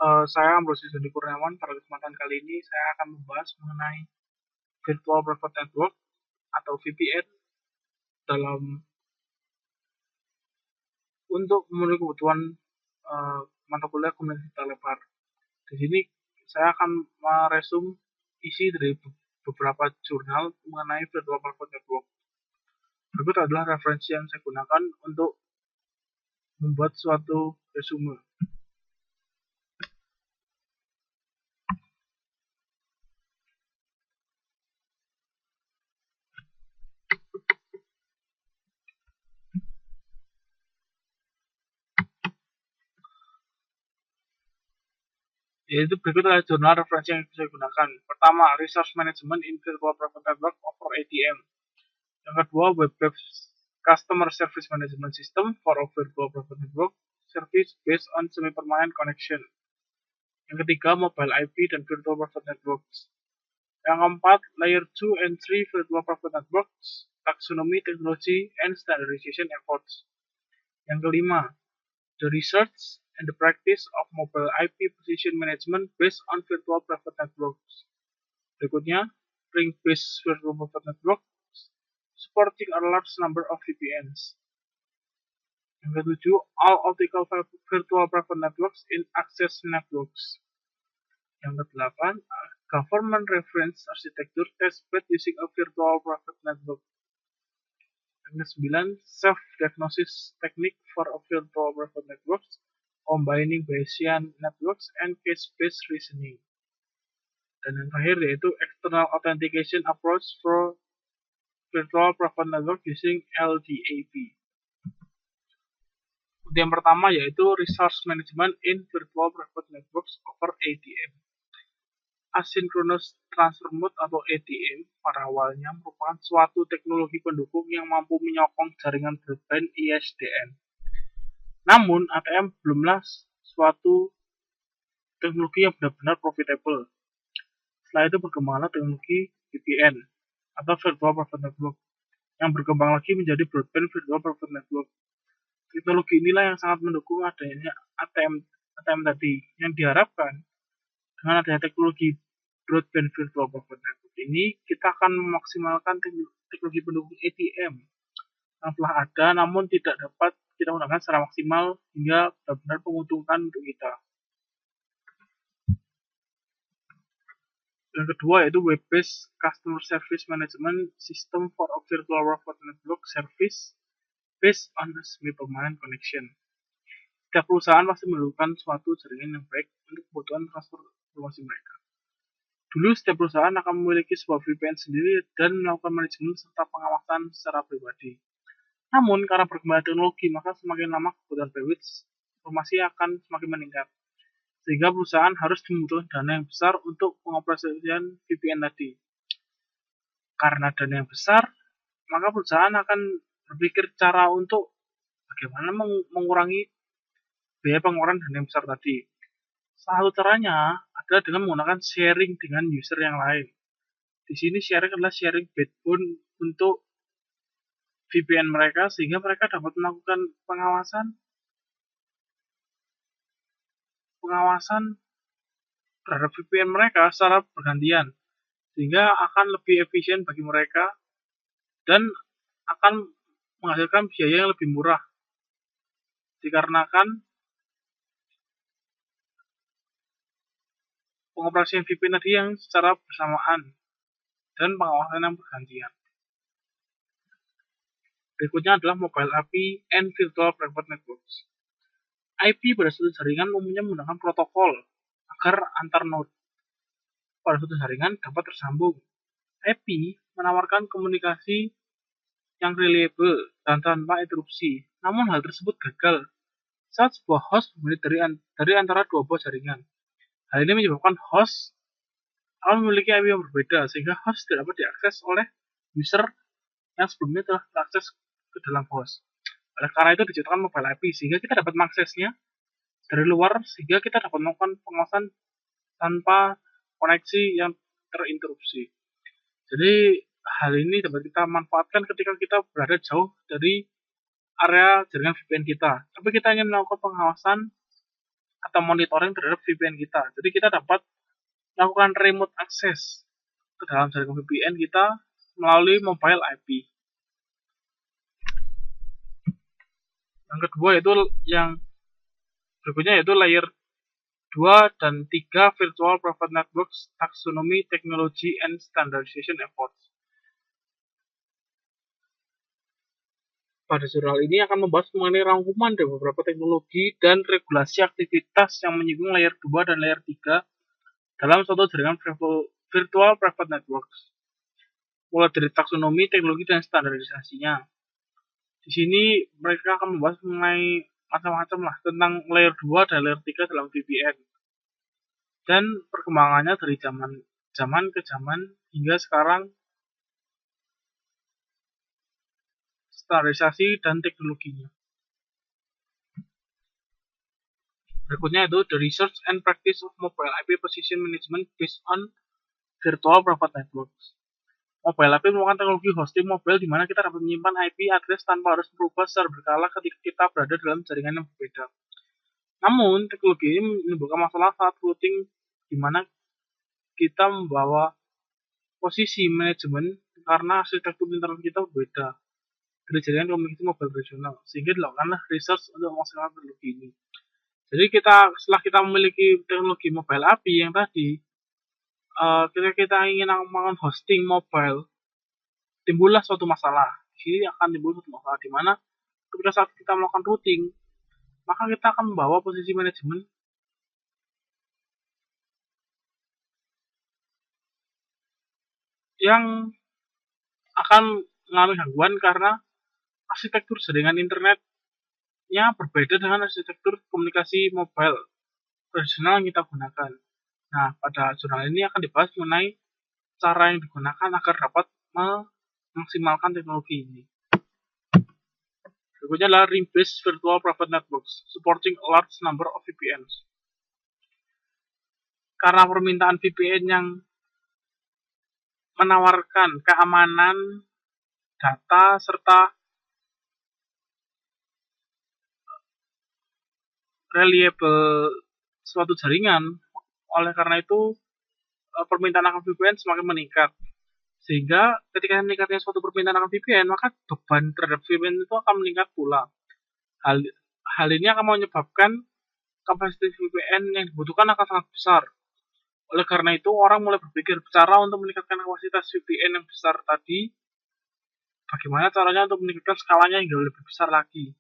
Saya Ambrosius Dodi Kurniawan. Pada kesempatan kali ini saya akan membahas mengenai Virtual Private Network atau VPN dalam untuk memenuhi kebutuhan mata kuliah komunikasi lebar. Di sini saya akan meresum isi dari beberapa jurnal mengenai Virtual Private Network. Berikut adalah referensi yang saya gunakan untuk membuat suatu resume. Yaitu berikut adalah jurnal referensi yang saya gunakan. Pertama, Resource Management in Virtual Private Network over ATM. Yang kedua, Web-based Customer Service Management System for a Virtual Private Network Service based on Semi-Permanent Connection. Yang ketiga, Mobile IP dan Virtual Private Networks. Yang keempat, Layer 2 and 3 Virtual Private Networks, Taxonomy, Technology, and Standardization Efforts. Yang kelima, The Research and the Practice of Mobile IP Position Management based on Virtual Private Networks. Berikutnya, Ring-based Virtual Private Networks supporting a large number of VPNs. Yang ketujuh, All Optical Virtual Private Networks in Access Networks. Yang kedelapan, Government Reference Architecture Testbed using a Virtual Private Network. Yang kesembilan, Self-Diagnosis Technique for a Virtual Private Networks, combining Bayesian Networks and Case-Based Reasoning. Dan yang terakhir yaitu External Authentication Approach for Virtual Private Network using LDAP. Yang pertama yaitu Resource Management in Virtual Private Networks over ATM. Asynchronous Transfer Mode atau ATM pada awalnya merupakan suatu teknologi pendukung yang mampu menyokong jaringan broadband ISDN. Namun, ATM belumlah suatu teknologi yang benar-benar profitable. Setelah itu berkembanglah teknologi VPN atau Virtual Private Network yang berkembang lagi menjadi Broadband Virtual Private Network. Teknologi inilah yang sangat mendukung adanya ATM tadi, yang diharapkan dengan adanya teknologi Broadband Virtual Private Network ini, kita akan memaksimalkan teknologi pendukung ATM yang telah ada namun tidak dapat kita gunakan secara maksimal hingga benar-benar menguntungkan untuk kita. Yang kedua yaitu Web-based Customer Service Management System for a Virtual Private Network Service based on a Semi-Permanent Connection. Setiap perusahaan pasti memerlukan suatu jaringan yang baik untuk kebutuhan transfer informasi mereka. Dulu setiap perusahaan akan memiliki sebuah VPN sendiri dan melakukan manajemen serta pengawasan secara pribadi. Namun karena perkembangan teknologi, maka semakin lama kebutuhan bandwidth informasi akan semakin meningkat. Sehingga perusahaan harus membutuhkan dana yang besar untuk pengoperasian VPN tadi. Karena dana yang besar, maka perusahaan akan berpikir cara untuk bagaimana mengurangi biaya pengeluaran dana yang besar tadi. Salah satu caranya adalah dengan menggunakan sharing dengan user yang lain. Di sini sharing adalah sharing backbone untuk VPN mereka sehingga mereka dapat melakukan pengawasan terhadap VPN mereka secara bergantian sehingga akan lebih efisien bagi mereka dan akan menghasilkan biaya yang lebih murah dikarenakan pengoperasian VPN tadi yang secara bersamaan dan pengawasan yang bergantian. Berikutnya adalah Mobile IP and Virtual Private Networks. IP pada suatu jaringan umumnya menggunakan protokol agar antar node pada suatu jaringan dapat tersambung. IP menawarkan komunikasi yang reliable dan tanpa interupsi. Namun hal tersebut gagal saat sebuah host memilih dari antara dua buah jaringan. Hal ini menyebabkan host akan memiliki IP yang berbeda sehingga host tidak dapat diakses oleh user yang sebelumnya telah terakses ke dalam host. Oleh karena itu diciptakan mobile IP sehingga kita dapat mengaksesnya dari luar sehingga kita dapat melakukan pengawasan tanpa koneksi yang terinterupsi. Jadi hal ini dapat kita manfaatkan ketika kita berada jauh dari area jaringan VPN kita. Tapi kita ingin melakukan pengawasan atau monitoring terhadap VPN kita. Jadi kita dapat melakukan remote access ke dalam jaringan VPN kita melalui mobile IP. Yang kedua yang berikutnya yaitu layer 2 dan 3 Virtual Private Networks Taxonomy Technology and Standardization Efforts. Pada jurnal ini akan membahas mengenai rangkuman dari beberapa teknologi dan regulasi aktivitas yang menyinggung layer 2 dan layer 3 dalam suatu jaringan Virtual Private Networks. Mulai dari taksonomi, teknologi, dan standarisasinya. Di sini mereka akan membahas mengenai macam-macam lah tentang layer 2 dan layer 3 dalam VPN. Dan perkembangannya dari zaman ke zaman hingga sekarang, standarisasi dan teknologinya. Berikutnya itu the research and practice of mobile IP position management based on virtual private networks. Mobile IP merupakan teknologi hosting mobile di mana kita dapat menyimpan IP address tanpa harus berubah secara berkala ketika kita berada dalam jaringan yang berbeda. Namun, teknologi ini menimbulkan masalah saat routing di mana kita membawa posisi manajemen karena arsitektur internet kita berbeda dari jaringan komunikasi mobile regional, sehingga dilakukanlah research untuk menghasilkan teknologi ini. Jadi setelah kita memiliki teknologi mobile IP yang tadi, ketika kita ingin melakukan hosting mobile, timbullah suatu masalah. Di sini akan timbul suatu masalah di mana ketika saat kita melakukan routing, maka kita akan membawa posisi manajemen yang akan mengalami gangguan karena arsitektur jaringan internetnya berbeda dengan arsitektur komunikasi mobile tradisional yang kita gunakan. Nah, pada jurnal ini akan dibahas mengenai cara yang digunakan agar dapat memaksimalkan teknologi ini. Berikutnya adalah ring-based virtual private networks supporting a large number of VPNs. Karena permintaan VPN yang menawarkan keamanan data serta reliable suatu jaringan, oleh karena itu permintaan akan VPN semakin meningkat. Sehingga ketika meningkatnya suatu permintaan akan VPN, maka beban terhadap VPN itu akan meningkat pula. Hal ini akan menyebabkan kapasitas VPN yang dibutuhkan akan sangat besar. Oleh karena itu, orang mulai berpikir cara untuk meningkatkan kapasitas VPN yang besar tadi, bagaimana caranya untuk meningkatkan skalanya hingga lebih besar lagi.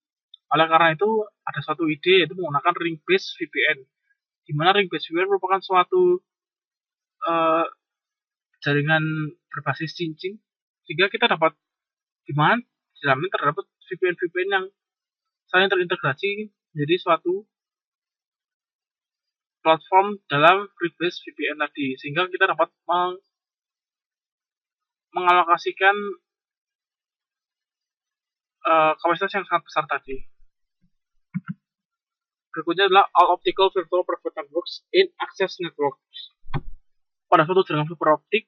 Oleh karena itu, ada suatu ide yaitu menggunakan ring-based VPN. Di mana ring-based VPN merupakan suatu jaringan berbasis cincin, sehingga kita dapat dijamin terdapat VPN yang saling terintegrasi menjadi suatu platform dalam ring-based VPN tadi, sehingga kita dapat mengalokasikan kapasitas yang sangat besar tadi. Berikutnya adalah all optical virtual private networks in access networks. Pada suatu jaringan fiber optik,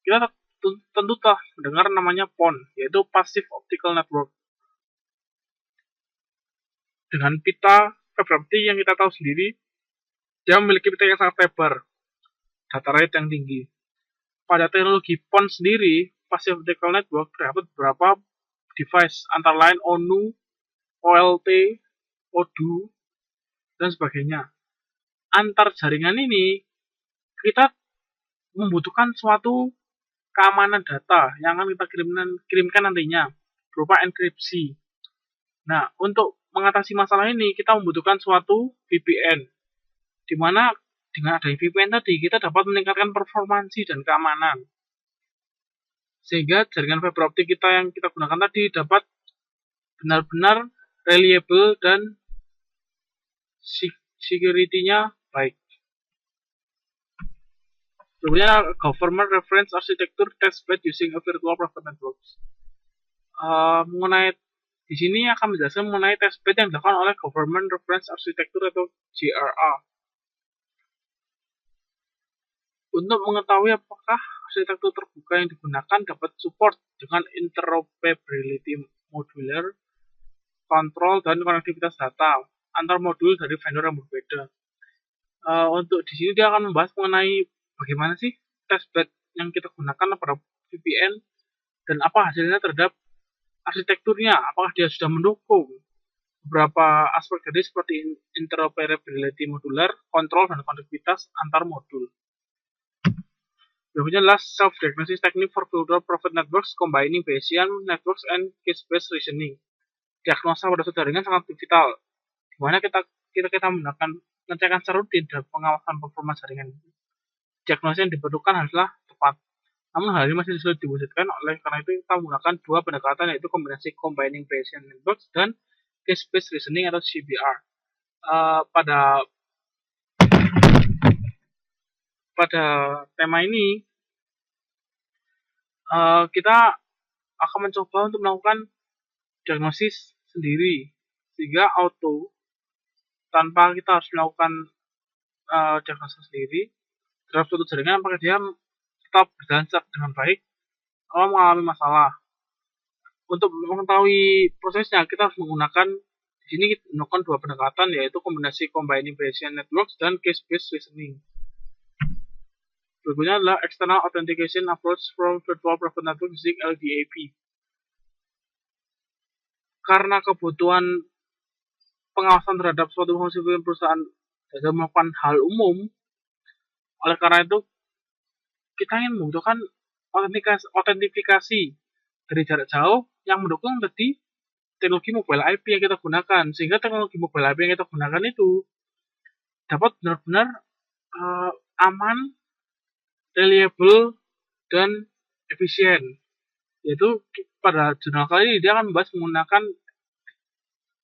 kita tentu telah mendengar namanya PON, yaitu Passive Optical Network. Dengan pita fiber optik yang kita tahu sendiri, dia memiliki pita yang sangat lebar, data rate yang tinggi. Pada teknologi PON sendiri, Passive Optical Network terdapat beberapa device, antara lain ONU, OLT, ODU, dan sebagainya. Antar jaringan ini, kita membutuhkan suatu keamanan data yang akan kita kirimkan nantinya berupa enkripsi. Nah, untuk mengatasi masalah ini kita membutuhkan suatu VPN, di mana dengan adanya VPN tadi kita dapat meningkatkan performansi dan keamanan, sehingga jaringan fiber optik kita yang kita gunakan tadi dapat benar-benar reliable dan security-nya baik. Berikutnya Government Reference Architecture Testbed Using a Virtual Private Network. Mengenai di sini akan menjelaskan mengenai testbed yang dilakukan oleh Government Reference Architecture atau GRA. Untuk mengetahui apakah arsitektur terbuka yang digunakan dapat support dengan interoperability modular, kontrol, dan konektivitas data. antar modul dari vendor yang berbeda. Untuk di sini dia akan membahas mengenai bagaimana sih testbed yang kita gunakan pada VPN dan apa hasilnya terhadap arsitekturnya, apakah dia sudah mendukung beberapa aspek tadi seperti interoperability modular, kontrol, dan konektivitas antar modul. Berikutnya adalah self-diagnosis technique for filter private networks combining Bayesian networks and case-based reasoning. Diagnosa pada suatu jaringan sangat vital, di mana kita menggunakan pengecekan secara rutin dan pengawasan performa jaringan. Diagnosa yang diperlukan haruslah tepat. Namun hal ini masih sulit diwujudkan, oleh karena itu kita menggunakan dua pendekatan, yaitu kombinasi combining Bayesian networks dan case-based reasoning atau CBR. Pada tema ini kita akan mencoba untuk melakukan diagnosis sendiri sehingga auto tanpa kita harus melakukan diagnosis sendiri terhadap suatu jaringan apakah dia tetap berjalan dengan baik kalau mengalami masalah. Untuk mengetahui prosesnya kita harus menggunakan di sini kita menggunakan dua pendekatan, yaitu kombinasi combining Bayesian networks dan case-based reasoning. Berikutnya adalah external authentication approach from virtual private network using LDAP. Karena kebutuhan pengawasan terhadap suatu fungsi perusahaan dan melakukan hal umum, oleh karena itu kita ingin membutuhkan autentifikasi dari jarak jauh yang mendukung tadi teknologi mobile IP yang kita gunakan, sehingga teknologi mobile IP yang kita gunakan itu dapat benar-benar aman, reliable, dan efisien. Yaitu pada jurnal kali ini dia akan membahas menggunakan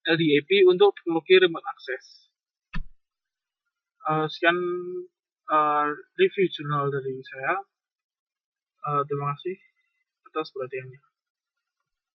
LDAP untuk teknologi remote access. Sekian review jurnal dari saya. Terima kasih atas perhatiannya.